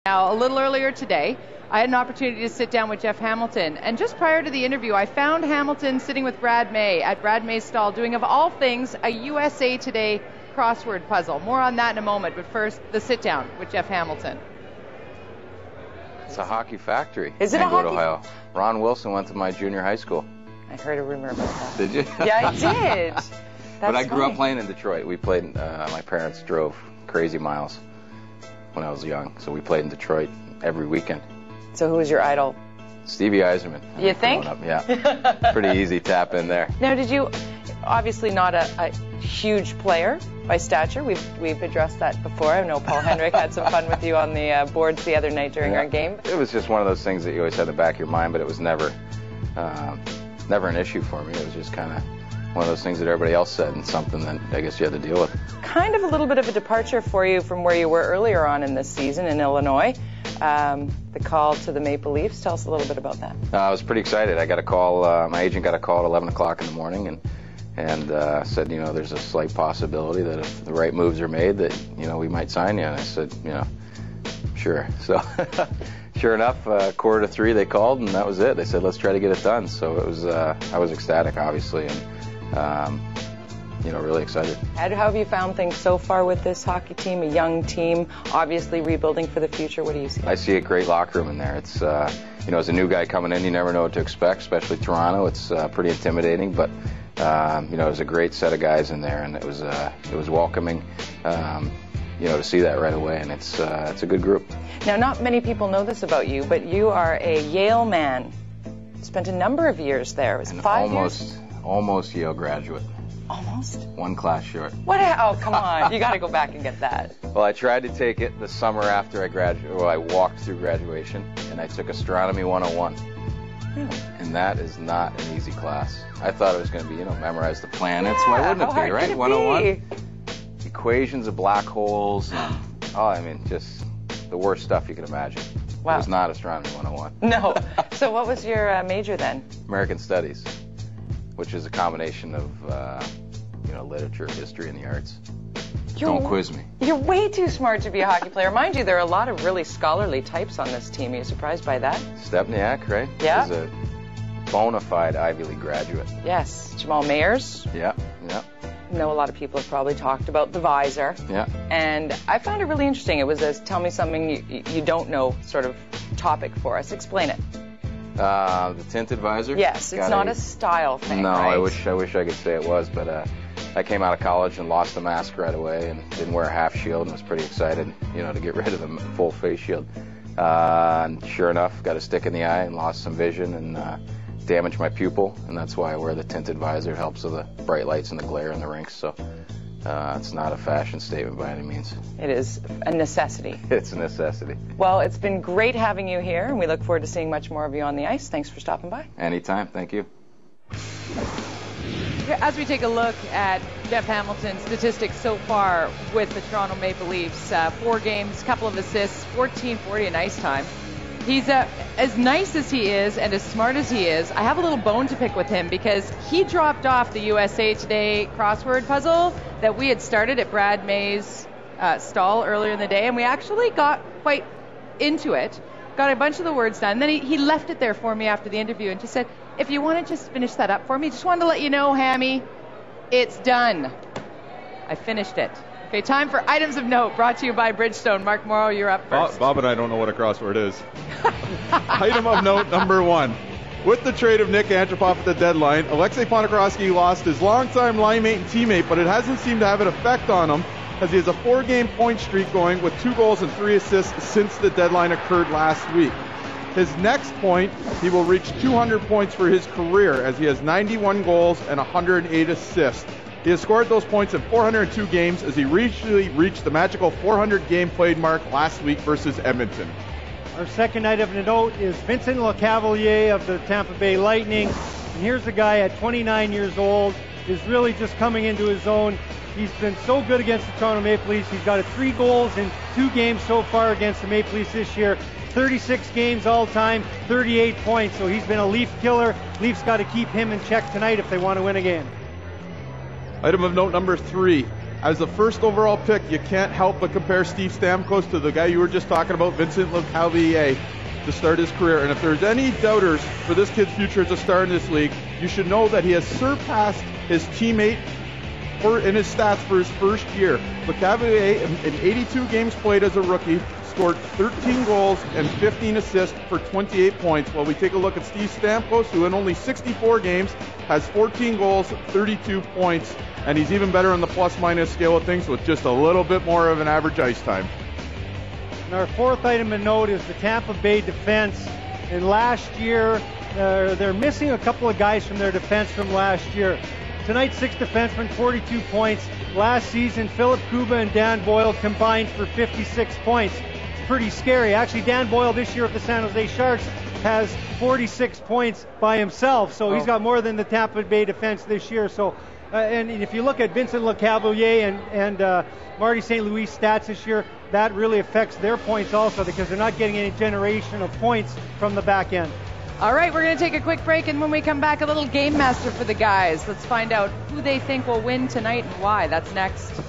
Now, a little earlier today, I had an opportunity to sit down with Jeff Hamilton, and just prior to the interview, I found Hamilton sitting with Brad May at Brad May's stall doing, of all things, a USA Today crossword puzzle. More on that in a moment, but first, the sit-down with Jeff Hamilton. It's a hockey factory. Is it a hockey? Ohio. Ron Wilson went to my junior high school. I heard a rumor about that. Did you? Yeah, I did. But I grew up playing in Detroit. We played, my parents drove crazy miles when I was young, so we played in Detroit every weekend. So who was your idol? Stevie Eiserman. You think? Yeah. Pretty easy tap in there. Now, did you, obviously not a huge player by stature, we've addressed that before. I know Paul Henrik had some fun with you on the boards the other night during our game. It was just one of those things that you always had in the back of your mind, but it was never an issue for me. It was just kind of one of those things that everybody else said and something that I guess you had to deal with. Kind of a little bit of a departure for you from where you were earlier on in this season in Illinois. The call to the Maple Leafs. Tell us a little bit about that. I was pretty excited. I got a call, my agent got a call at 11 o'clock in the morning and said, you know, there's a slight possibility that if the right moves are made that, you know, we might sign you. And I said, you know, sure. So sure enough, 2:45 they called and that was it. They said, let's try to get it done. So it was, I was ecstatic, obviously, and you know, really excited. How have you found things so far with this hockey team, a young team, obviously rebuilding for the future? What do you see? I see a great locker room in there. It's, you know, as a new guy coming in, you never know what to expect, especially Toronto. It's pretty intimidating, but, you know, it was a great set of guys in there, and it was welcoming, you know, to see that right away, and it's a good group. Now, not many people know this about you, but you are a Yale man. Spent a number of years there. It was 5 years? Almost Yale graduate. Almost? One class short. What? Oh, come on. You got to go back and get that. Well, I tried to take it the summer after I graduated. Well, I walked through graduation, and I took Astronomy 101. Really? And that is not an easy class. I thought it was going to be, you know, memorize the planets. Why wouldn't it be, right? 101? Equations of black holes. And, oh, I mean, just the worst stuff you can imagine. Wow. It was not Astronomy 101. No. So what was your major then? American Studies, which is a combination of, you know, literature, history, and the arts. Don't quiz me. You're way too smart to be a hockey player. Mind you, there are a lot of really scholarly types on this team. Are you surprised by that? Stepniak, right? Yeah. He's a bona fide Ivy League graduate. Yes. Jamal Mayers. Yeah, yeah. I know a lot of people have probably talked about the visor. Yeah. And I found it really interesting. It was a tell me something you don't know sort of topic for us. Explain it. The tinted visor? Yes, it's not a style thing, No, right? I wish I could say it was, but I came out of college and lost the mask right away and didn't wear a half shield and was pretty excited, you know, to get rid of the full face shield. And sure enough, got a stick in the eye and lost some vision and damaged my pupil, and that's why I wear the tinted visor. It helps with the bright lights and the glare in the rinks, so it's not a fashion statement by any means. It is a necessity. It's a necessity. Well, it's been great having you here, and we look forward to seeing much more of you on the ice. Thanks for stopping by. Anytime. Thank you. As we take a look at Jeff Hamilton's statistics so far with the Toronto Maple Leafs, 4 games, couple of assists, 14:40 in ice time. He's as nice as he is and as smart as he is. I have a little bone to pick with him because he dropped off the USA Today crossword puzzle that we had started at Brad May's stall earlier in the day, and we actually got quite into it, got a bunch of the words done. Then he left it there for me after the interview and just said, if you want to just finish that up for me, just wanted to let you know, Hammy, it's done. I finished it. Okay, time for items of note, brought to you by Bridgestone. Mark Morrow, you're up first. Bob and I don't know what a crossword is. Item of note number 1. With the trade of Nick Antropov at the deadline, Alexei Ponikarovsky lost his longtime line mate and teammate, but it hasn't seemed to have an effect on him as he has a 4-game point streak going with 2 goals and 3 assists since the deadline occurred last week. His next point, he will reach 200 points for his career as he has 91 goals and 108 assists. He has scored those points in 402 games as he recently reached the magical 400 game played mark last week versus Edmonton. Our second item of note is Vincent LeCavalier of the Tampa Bay Lightning. And here's a guy at 29 years old, is really just coming into his own. He's been so good against the Toronto Maple Leafs. He's got 3 goals in 2 games so far against the Maple Leafs this year. 36 games all time, 38 points. So he's been a Leaf killer. Leafs got to keep him in check tonight if they want to win again. Item of note number 3. as the first overall pick, you can't help but compare Steve Stamkos to the guy you were just talking about, Vincent Lecavalier, to start his career. And if there's any doubters for this kid's future as a star in this league, you should know that he has surpassed his teammate in his stats for his first year. Lecavalier, in 82 games played as a rookie, scored 13 goals and 15 assists for 28 points. While we take a look at Steve Stamkos, who in only 64 games has 14 goals, 32 points, and he's even better on the plus-minus scale of things with just a little bit more of an average ice time. And our fourth item to note is the Tampa Bay defense. And last year, they're missing a couple of guys from their defense from last year. Tonight, 6 defensemen, 42 points. Last season, Philip Kuba and Dan Boyle combined for 56 points. It's pretty scary. Actually, Dan Boyle this year with the San Jose Sharks has 46 points by himself. So he's got more than the Tampa Bay defense this year. So, and if you look at Vincent Lecavalier and Marty St. Louis stats this year, that really affects their points also because they're not getting any generation of points from the back end. All right, we're going to take a quick break, and when we come back, a little game master for the guys. Let's find out who they think will win tonight and why. That's next.